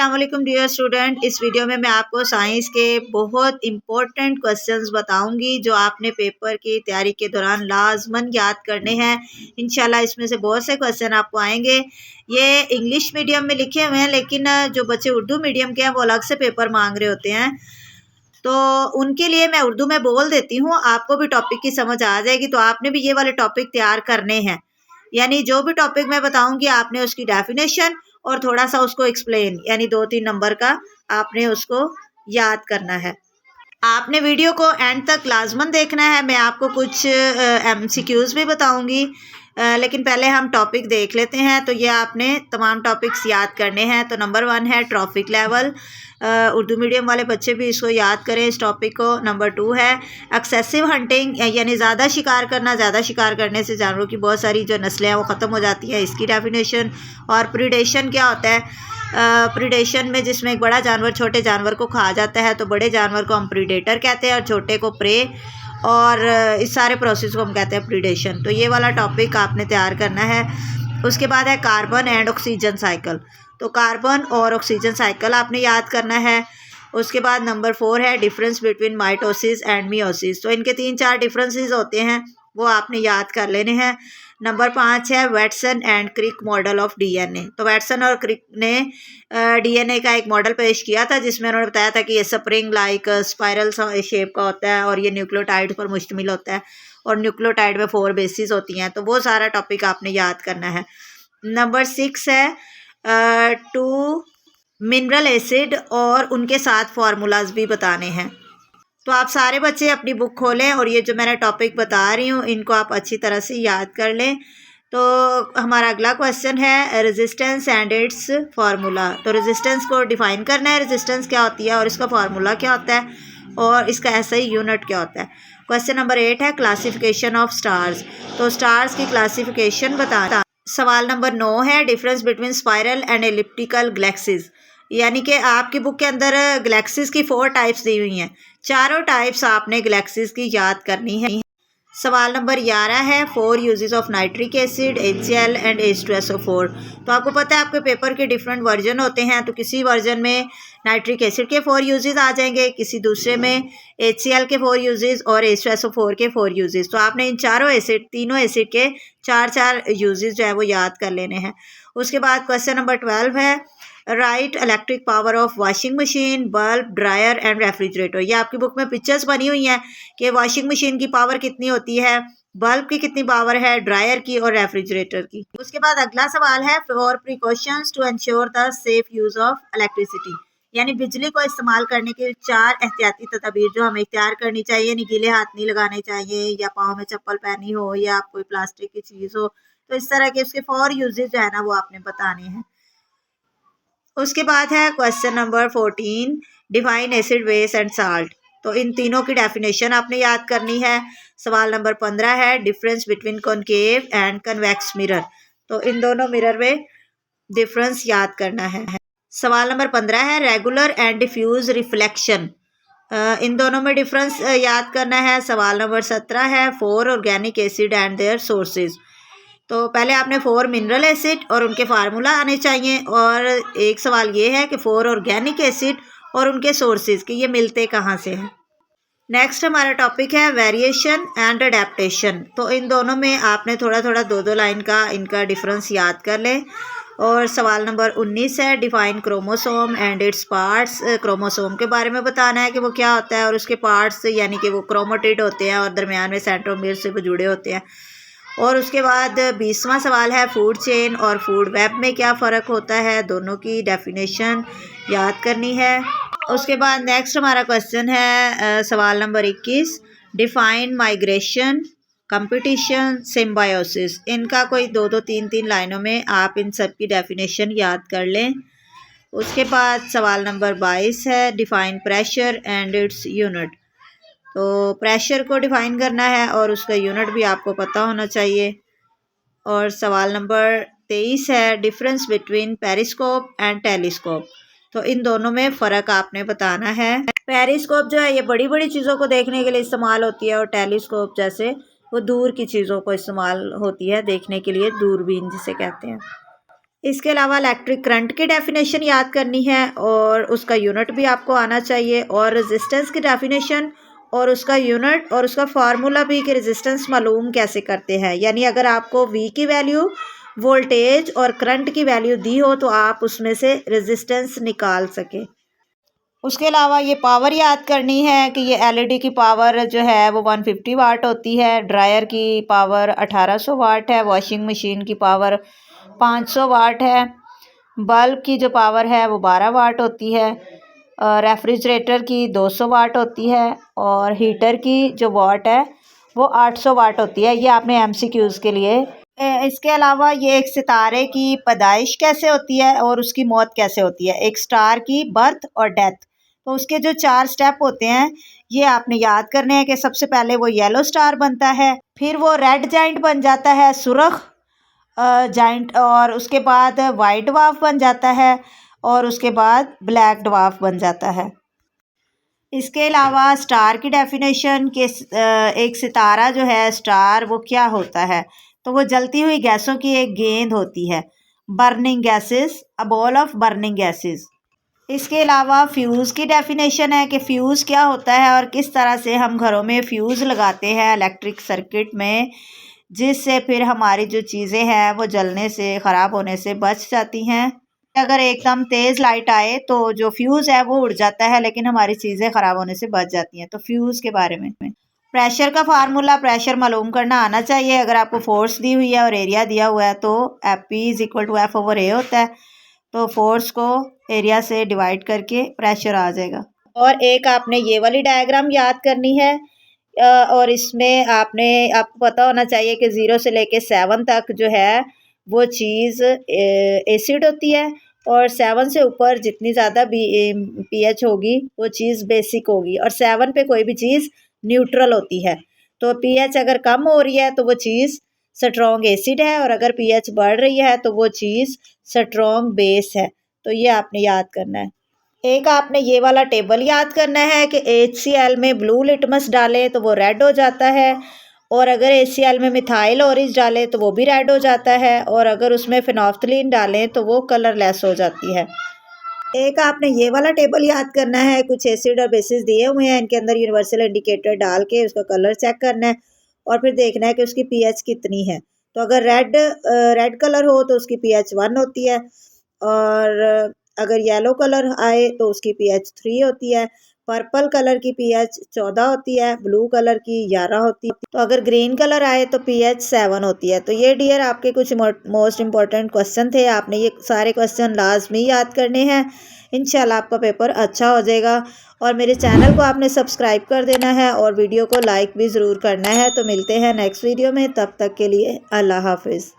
अस्सलाम वालेकुम dear student. इस वीडियो में मैं आपको साइंस के बहुत इंपॉर्टेंट क्वेश्चंस बताऊंगी जो आपने पेपर की तैयारी के दौरान लाजमन याद करने हैं। इंशाल्लाह इसमें से बहुत से क्वेश्चन आपको आएंगे। ये इंग्लिश मीडियम में लिखे हुए हैं, लेकिन जो बच्चे उर्दू मीडियम के हैं वो अलग से पेपर मांग रहे होते हैं, तो उनके लिए मैं उर्दू में बोल देती हूँ, आपको भी टॉपिक की समझ आ जाएगी। तो आपने भी ये वाले टॉपिक तैयार करने हैं, यानी जो भी टॉपिक मैं बताऊंगी आपने उसकी डेफिनेशन और थोड़ा सा उसको एक्सप्लेन, यानी 2-3 नंबर का आपने उसको याद करना है। आपने वीडियो को एंड तक लाजमन देखना है। मैं आपको कुछ MCQs भी बताऊंगी, लेकिन पहले हम टॉपिक देख लेते हैं। तो ये आपने तमाम टॉपिक्स याद करने हैं। तो नंबर 1 है ट्रॉफिक लेवल। उर्दू मीडियम वाले बच्चे भी इसको याद करें, इस टॉपिक को। नंबर 2 है एक्सेसिव हंटिंग, यानी ज़्यादा शिकार करना। ज़्यादा शिकार करने से जानवरों की बहुत सारी जो नस्लें हैं वो ख़त्म हो जाती हैं, इसकी डेफिनेशन। और प्रीडेशन क्या होता है? प्रीडेशन में जिसमें एक बड़ा जानवर छोटे जानवर को खा जाता है, तो बड़े जानवर को हम प्रीडेटर कहते हैं और छोटे को प्रे, और इस सारे प्रोसेस को हम कहते हैं प्रीडेशन। तो ये वाला टॉपिक आपने तैयार करना है। उसके बाद है कार्बन एंड ऑक्सीजन साइकिल। तो कार्बन और ऑक्सीजन साइकिल आपने याद करना है। उसके बाद नंबर 4 है difference between mitosis and meiosis. तो इनके 3-4 डिफरेंसेस होते हैं, वो आपने याद कर लेने हैं। नंबर 5 है Watson and Crick model of DNA। तो वैटसन और क्रिक ने DNA का एक मॉडल पेश किया था, जिसमें उन्होंने बताया था कि ये स्प्रिंग लाइक स्पाइरल शेप का होता है और ये न्यूक्लियोटाइड पर मुश्तमिल होता है, और न्यूक्लियोटाइड में 4 बेसिस होती हैं। तो वो सारा टॉपिक आपने याद करना है। नंबर 6 है 2 मिनरल एसिड और उनके साथ फार्मूलाज भी बताने हैं। तो आप सारे बच्चे अपनी बुक खोलें और ये जो मैंने टॉपिक बता रही हूँ इनको आप अच्छी तरह से याद कर लें। तो हमारा अगला क्वेश्चन है रेजिस्टेंस एंड इट्स फार्मूला। तो रेजिस्टेंस को डिफाइन करना है, रेजिस्टेंस क्या होती है और इसका फार्मूला क्या होता है और इसका SI यूनिट क्या होता है। क्वेश्चन नंबर 8 है क्लासिफिकेशन ऑफ स्टार्स। तो स्टार्स की क्लासिफिकेशन बताना। सवाल नंबर 9 है difference between spiral and elliptical galaxies, यानी कि आपकी बुक के अंदर गैलेक्सीज की 4 टाइप्स दी हुई हैं, चारों टाइप्स आपने गैलेक्सीज की याद करनी है। सवाल नंबर 11 है 4 uses of nitric acid, HCl and H2SO4। तो आपको पता है आपके पेपर के डिफरेंट वर्जन होते हैं, तो किसी वर्जन में नाइट्रिक एसिड के 4 यूजेस आ जाएंगे, किसी दूसरे में HCl के 4 यूजेस और H2SO4 के 4 यूजेस। तो आपने इन तीनों एसिड के 4-4 यूजेस जो है वो याद कर लेने हैं। उसके बाद क्वेश्चन नंबर 12 है right electric power of washing machine, bulb, dryer and refrigerator. ये आपकी बुक में पिक्चर्स बनी हुई हैं कि वॉशिंग मशीन की पावर कितनी होती है, बल्ब की कितनी पावर है, ड्रायर की और रेफ्रिजरेटर की। उसके बाद अगला सवाल है for precautions to ensure the safe use of electricity, यानी बिजली को इस्तेमाल करने के 4 एहतियाती तदबीर जो हमें इख्तियार करनी चाहिए। यानी गीले हाथ नहीं लगाने चाहिए, या पाँव में चप्पल पहनी हो, या कोई प्लास्टिक की चीज़ हो। तो इस तरह के उसके 4 यूजेस जो है ना वो आपने बताने हैं। उसके बाद है question number 14 define acid, base and salt. तो इन तीनों की डेफिनेशन आपने याद करनी है। सवाल नंबर 15 है difference between concave and convex mirror. तो इन दोनों मिरर में डिफरेंस याद करना है। सवाल नंबर 15 है रेगुलर एंड डिफ्यूज रिफ्लेक्शन। इन दोनों में डिफरेंस याद करना है। सवाल नंबर 17 है 4 organic acid and their sources. तो पहले आपने 4 मिनरल एसिड और उनके फार्मूला आने चाहिए, और एक सवाल ये है कि 4 ऑर्गेनिक एसिड और उनके सोर्सेज कि ये मिलते कहाँ से हैं। नेक्स्ट हमारा टॉपिक है वेरिएशन एंड अडेप्टेशन। तो इन दोनों में आपने थोड़ा थोड़ा 2-2 लाइन का इनका डिफरेंस याद कर लें। और सवाल नंबर 19 है define chromosome and its parts. Chromosome के बारे में बताना है कि वो क्या होता है, और उसके पार्ट्स यानी कि वो क्रोमेटिड होते हैं और दरमियान में सेंट्रोमियर से वो जुड़े होते हैं। और उसके बाद 20वां सवाल है फूड चेन और फूड वेब में क्या फ़र्क होता है, दोनों की डेफिनेशन याद करनी है। उसके बाद नेक्स्ट हमारा क्वेश्चन है सवाल number 21 define migration, competition, symbiosis. इनका कोई 2-2, 3-3 लाइनों में आप इन सब की डेफिनेशन याद कर लें। उसके बाद सवाल नंबर 22 है define pressure and its unit. तो प्रेशर को डिफाइन करना है और उसका यूनिट भी आपको पता होना चाहिए। और सवाल नंबर 23 है difference between periscope and telescope. तो इन दोनों में फ़र्क आपने बताना है। पेरिस्कोप जो है ये बड़ी बड़ी चीज़ों को देखने के लिए इस्तेमाल होती है, और टेलीस्कोप जैसे वो दूर की चीज़ों को इस्तेमाल होती है देखने के लिए, दूरबीन जिसे कहते हैं। इसके अलावा इलेक्ट्रिक करंट की डेफिनेशन याद करनी है और उसका यूनिट भी आपको आना चाहिए, और रेजिस्टेंस की डेफिनेशन और उसका यूनिट और उसका फार्मूला भी कि रेजिस्टेंस मालूम कैसे करते हैं। यानी अगर आपको वी की वैल्यू, वोल्टेज और करंट की वैल्यू दी हो तो आप उसमें से रेजिस्टेंस निकाल सके। उसके अलावा ये पावर याद करनी है कि ये एलईडी की पावर जो है वो 150 वाट होती है, ड्रायर की पावर 1800 वाट है, वॉशिंग मशीन की पावर 500 वाट है, बल्ब की जो पावर है वो 12 वाट होती है, रेफ्रिजरेटर की 200 वाट होती है, और हीटर की जो वाट है वो 800 वाट होती है। ये आपने एमसीक्यूज़ के लिए। इसके अलावा ये एक सितारे की पैदाइश कैसे होती है और उसकी मौत कैसे होती है, एक स्टार की बर्थ और डेथ। तो उसके जो 4 स्टेप होते हैं ये आपने याद करने हैं कि सबसे पहले वो येलो स्टार बनता है, फिर वो रेड जाइंट बन जाता है, सुर्ख जाइंट, और उसके बाद वाइट ड्वार्फ बन जाता है, और उसके बाद ब्लैक ड्वार्फ बन जाता है। इसके अलावा स्टार की डेफिनेशन के एक सितारा जो है स्टार वो क्या होता है, तो वो जलती हुई गैसों की एक गेंद होती है, burning gases, a ball of burning gases. इसके अलावा फ्यूज़ की डेफिनेशन है कि फ़्यूज़ क्या होता है और किस तरह से हम घरों में फ्यूज़ लगाते हैं इलेक्ट्रिक सर्किट में, जिससे फिर हमारी जो चीज़ें हैं वो जलने से, ख़राब होने से बच जाती हैं। अगर एकदम तेज़ लाइट आए तो जो फ्यूज़ है वो उड़ जाता है, लेकिन हमारी चीज़ें ख़राब होने से बच जाती हैं। तो फ्यूज़ के बारे में प्रेशर का फार्मूला, प्रेशर मालूम करना आना चाहिए। अगर आपको फोर्स दी हुई है और एरिया दिया हुआ है तो P is equal to F/A होता है। तो फोर्स को एरिया से डिवाइड करके प्रेशर आ जाएगा। और एक आपने ये वाली डायग्राम याद करनी है, और इसमें आपको पता होना चाहिए कि 0 से लेके 7 तक जो है वो चीज़ एसिड होती है, और 7 से ऊपर जितनी ज़्यादा pH होगी वो चीज़ बेसिक होगी, और 7 पे कोई भी चीज़ न्यूट्रल होती है। तो pH अगर कम हो रही है तो वो चीज़ स्ट्रॉन्ग एसिड है, और अगर pH बढ़ रही है तो वो चीज़ स्ट्रॉन्ग बेस है। तो ये आपने याद करना है। एक आपने ये वाला टेबल याद करना है कि HCl में ब्लू लिटमस डालें तो वो रेड हो जाता है, और अगर HCl में मिथाइल ऑरेंज डालें तो वो भी रेड हो जाता है, और अगर उसमें फिनोफ्थलीन डालें तो वो कलरलेस हो जाती है। एक आपने ये वाला टेबल याद करना है, कुछ एसिड और बेसिस दिए हुए हैं, इनके अंदर यूनिवर्सल इंडिकेटर डाल के उसका कलर चेक करना है, और फिर देखना है कि उसकी pH कितनी है। तो अगर रेड कलर हो तो उसकी pH 1 होती है, और अगर येलो कलर आए तो उसकी pH 3 होती है, पर्पल कलर की pH 14 होती है, ब्लू कलर की 11 होती है, तो अगर ग्रीन कलर आए तो pH 7 होती है। तो ये डियर आपके कुछ मोस्ट इम्पॉर्टेंट क्वेश्चन थे, आपने ये सारे क्वेश्चन लाजमी याद करने हैं। इंशाल्लाह आपका पेपर अच्छा हो जाएगा, और मेरे चैनल को आपने सब्सक्राइब कर देना है और वीडियो को लाइक भी ज़रूर करना है। तो मिलते हैं नेक्स्ट वीडियो में, तब तक के लिए अल्लाह हाफिज़।